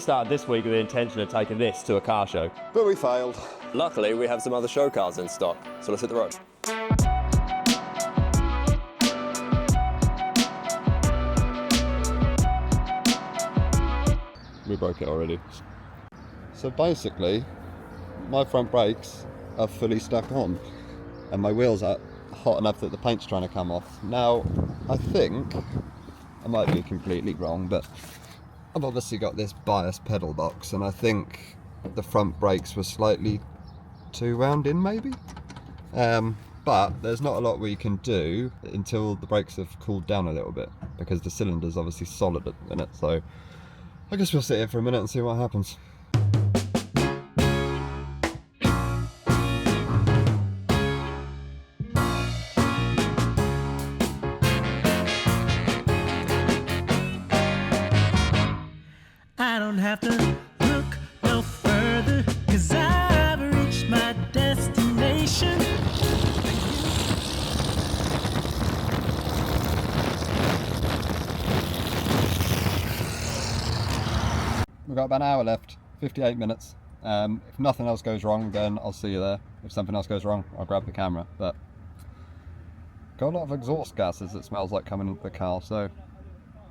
started this week with the intention of taking this to a car show. But we failed. Luckily, we have some other show cars in stock, so let's hit the road. We broke it already. So basically, my front brakes are fully stuck on, and my wheels are hot enough that the paint's trying to come off. Now, I think, I might be completely wrong, but I've obviously got this bias pedal box, and I think the front brakes were slightly too wound in, maybe? But there's not a lot we can do until the brakes have cooled down a little bit, because the cylinder's obviously solid at the minute, so I guess we'll sit here for a minute and see what happens. I don't have to look no further, 'cause I've reached my destination. We've got about an hour left, 58 minutes. If nothing else goes wrong, then I'll see you there. If something else goes wrong, I'll grab the camera. But got a lot of exhaust gases that smells like coming into the car, so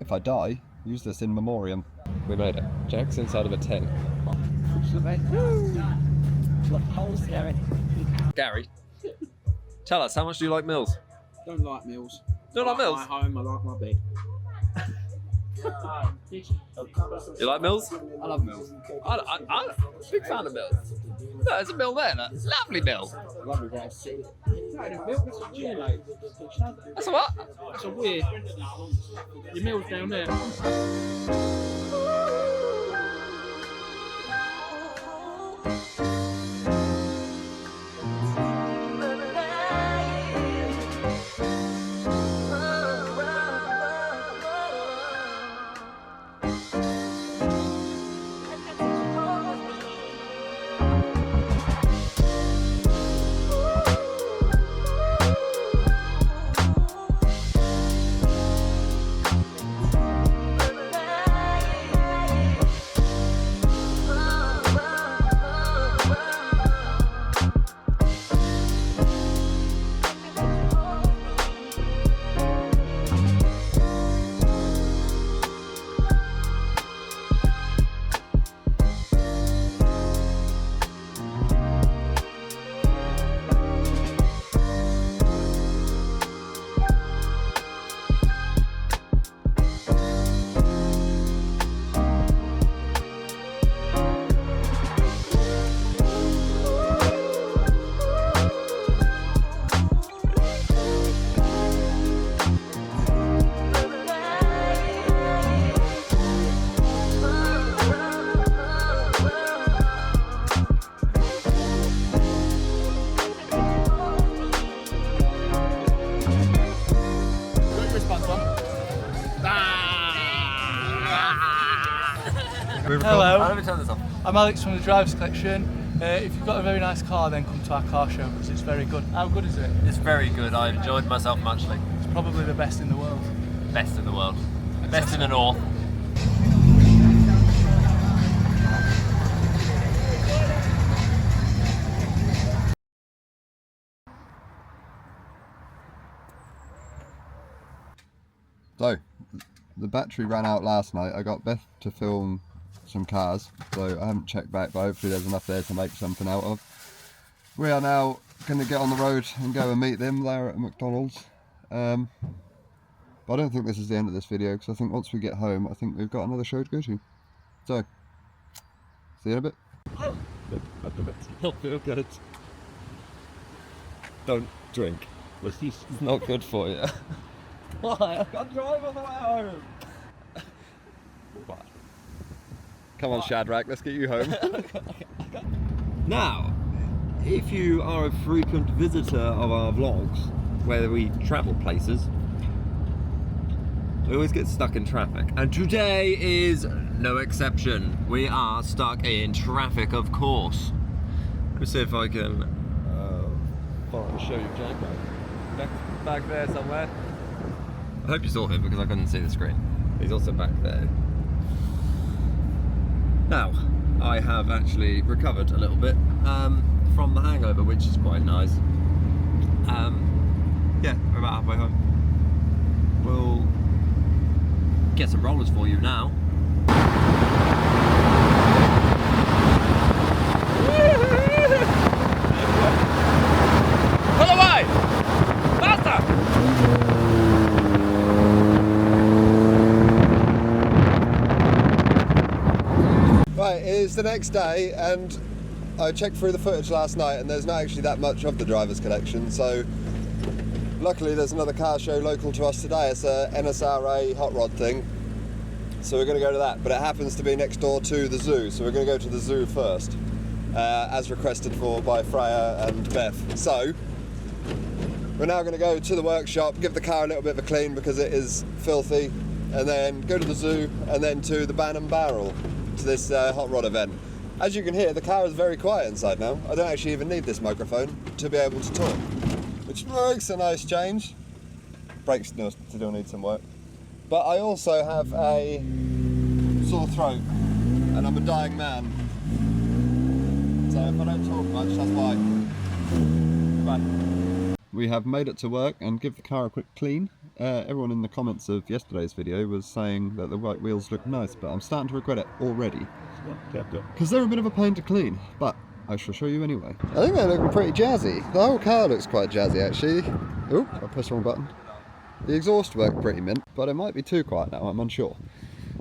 if I die, use this in memoriam. We made it. Jack's inside of a tent. Gary, tell us, how much do you like Mills? Don't like meals. Don't like Mills? My home, I like my bed. You like Mills? I love meals. I'm a big fan of Mills. No, there's a mill there, a lovely mill. Lovely guys. No, the milk, that's a weird, like. That's a what? That's a weird. Your meal's down there. Hello, Let me turn this off. I'm Alex from the Drivers Collection. If you've got a very nice car, then come to our car show, because it's very good. How good is it? It's very good. I enjoyed myself muchly. It's probably the best in the world. Best in the world. Best in the north. So, the battery ran out last night. I got Beth to film some cars, so I haven't checked back, but hopefully there's enough there to make something out of. We are now going to get on the road and go and meet them there at McDonald's. But I don't think this is the end of this video, because I think once we get home, I think we've got another show to go to. So, see you in a bit. Not feel good. Don't drink. It's not good for you. Why? I can't drive on the way home. What? Come on, Shadrach, let's get you home. Now, if you are a frequent visitor of our vlogs, where we travel places, we always get stuck in traffic. And today is no exception. We are stuck in traffic, of course. Let me see if I can show you Jack back there somewhere. I hope you saw him because I couldn't see the screen. He's also back there. Now, I have actually recovered a little bit from the hangover, which is quite nice. Yeah, we're about halfway home. We'll get some rollers for you now. Pull away! Faster! Right, it is the next day, and I checked through the footage last night, and there's not actually that much of the driver's collection, so luckily there's another car show local to us today. It's a NSRA hot rod thing, so we're going to go to that, but it happens to be next door to the zoo, so we're going to go to the zoo first, as requested for by Freya and Beth. So we're now going to go to the workshop, give the car a little bit of a clean because it is filthy, and then go to the zoo, and then to the Ban and Barrel, to this hot rod event. As you can hear, the car is very quiet inside now. I don't actually even need this microphone to be able to talk, which makes a nice change. Brakes still need some work. But I also have a sore throat, and I'm a dying man. So if I don't talk much, that's why. Bye. We have made it to work and give the car a quick clean. Everyone in the comments of yesterday's video was saying that the white wheels look nice, but I'm starting to regret it already. Because they're a bit of a pain to clean, but I shall show you anyway. I think they're looking pretty jazzy. The whole car looks quite jazzy actually. Oh, I pressed the wrong button. The exhaust worked pretty mint, but it might be too quiet now, I'm unsure.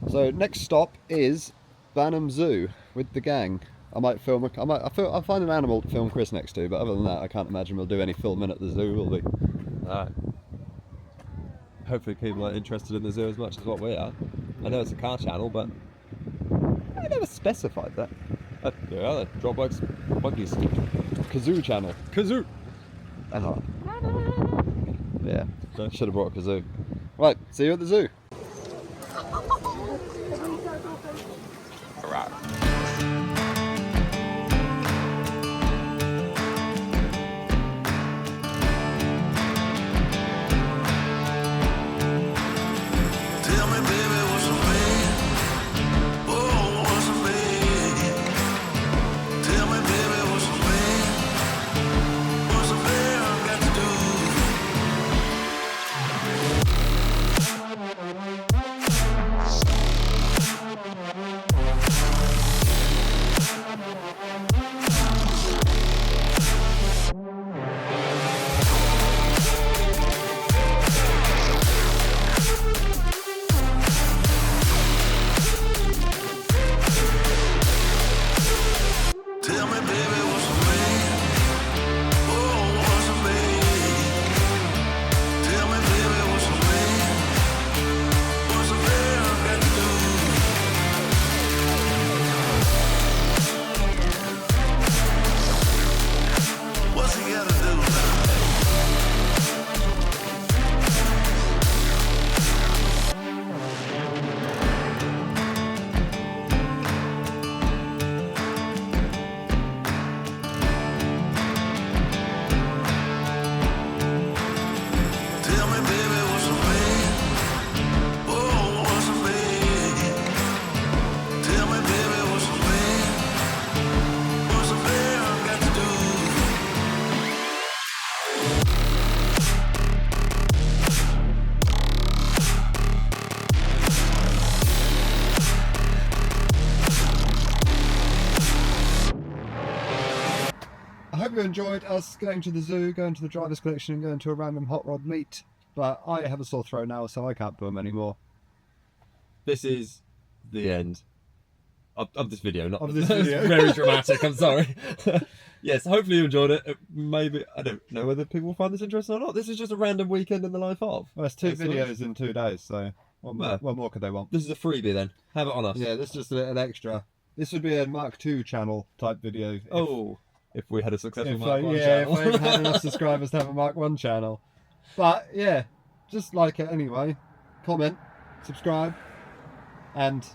So next stop is Banham Zoo with the gang. I might film, I'll find an animal to film Chris next to, but other than that I can't imagine we'll do any filming at the zoo, will we? Hopefully people are interested in the zoo as much as what we are. I know it's a car channel, but I never specified that. Yeah, the Dropworks buggies. Kazoo channel. Kazoo! Yeah, should have brought a kazoo. Right, see you at the zoo. Alright. Tell me, baby, what's a man? Oh, what's a man? Tell me, baby, what's a man? What's a man got to Tell me, baby, what's a man? Oh, what's a man? Tell me, baby, what's a man? What's a man got to do? What's he got to do now? Tell me, baby, what's a man? Oh, what's a man? Tell me, baby, what's a man? What's a man got to do? I hope you enjoyed us going to the zoo, going to the driver's collection and going to a random hot rod meet. But I have a sore throat now, so I can't do them anymore. This is the end of this video. Not Of this video. Very dramatic. I'm sorry. Yes, hopefully you enjoyed it. Maybe I don't know whether people will find this interesting or not. This is just a random weekend in the life of. Well, it's two That's videos in 2 days, so what more could they want? This is a freebie then. Have it on us. Yeah, this is just an extra. This would be a Mark II channel type video. If we had a successful If Mark 1 if channel. I had enough subscribers to have a Mark 1 channel. But yeah, just like it anyway. Comment, subscribe, and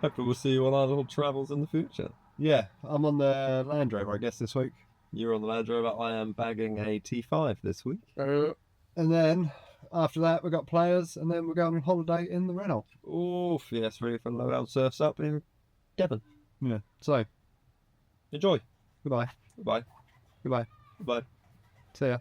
Hopefully we'll see you on our little travels in the future. yeah, I'm on the Land Rover, I guess, this week. You're on the Land Rover. I am bagging a T5 this week. And then after that, we've got players, and then we're going on holiday in the Renault. Oof, yes, ready for low down surfs up in Devon. Yeah. So, Enjoy. goodbye. Goodbye. Goodbye. Goodbye. See ya.